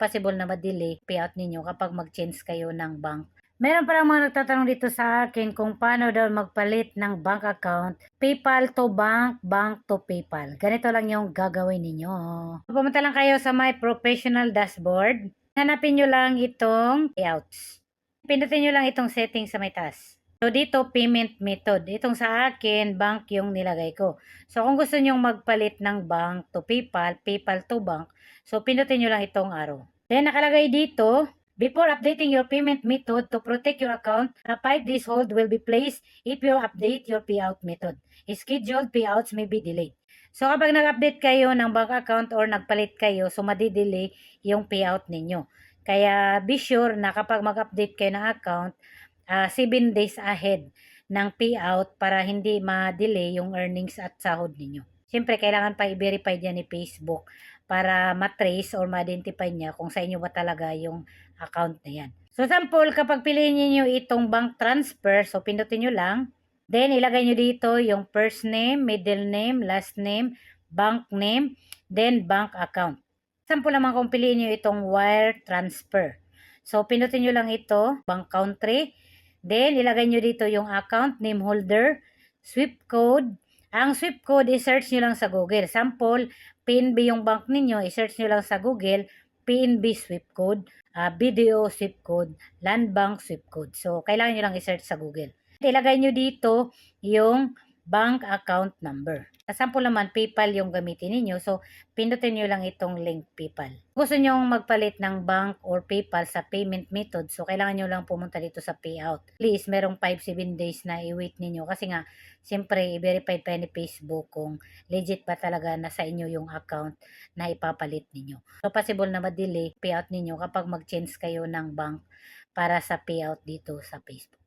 possible na ma-delay payout ninyo kapag mag-change kayo ng bank. Meron palang mga nagtatanong dito sa akin kung paano daw magpalit ng bank account, PayPal to bank, bank to PayPal. Ganito lang yung gagawin ninyo. Pumunta lang kayo sa My Professional Dashboard. Hanapin nyo lang itong payouts. Pindutin nyo lang itong settings sa may taas. So, dito, payment method. Itong sa akin, bank yung nilagay ko. So, kung gusto nyong magpalit ng bank to PayPal, PayPal to bank, so, pindutin nyo lang itong arrow. Then, nakalagay dito, before updating your payment method to protect your account, a 5 days hold will be placed if you update your payout method. Scheduled payouts may be delayed. So, kapag nag-update kayo ng bank account or nagpalit kayo, so madidelay yung payout ninyo. Kaya, be sure na kapag mag-update kayo ng account, 7 days ahead ng payout para hindi ma-delay yung earnings at sahod ninyo. Siyempre, kailangan pa i-verify dyan ni Facebook para matrace or ma-identify niya kung sa inyo ba talaga yung account na yan. So, sample, kapag piliin niyo itong bank transfer, so pindutin nyo lang. Then, ilagay nyo dito yung first name, middle name, last name, bank name, then bank account. Sample naman kung piliin nyo itong wire transfer. So, pindutin nyo lang ito, bank country. Then, ilagay nyo dito yung account, name holder, SWIFT code. Ang SWIFT code, i-search nyo lang sa Google. Sample, PNB yung bank ninyo, i-search nyo lang sa Google, PNB SWIFT code, BDO SWIFT code, Land Bank SWIFT code. So, kailangan nyo lang i-search sa Google. Ilagay nyo dito yung bank account number. Sample naman, PayPal yung gamitin niyo. So, pindutin nyo lang itong link PayPal. Gusto nyo magpalit ng bank or PayPal sa payment method. So, kailangan nyo lang pumunta dito sa payout. Please, merong 5-7 days na i-wait ninyo. Kasi nga, siyempre, i-verify pa ni Facebook kung legit ba talaga na sa inyo yung account na ipapalit ninyo. So, possible na ma-delay payout ninyo kapag mag-change kayo ng bank para sa payout dito sa Facebook.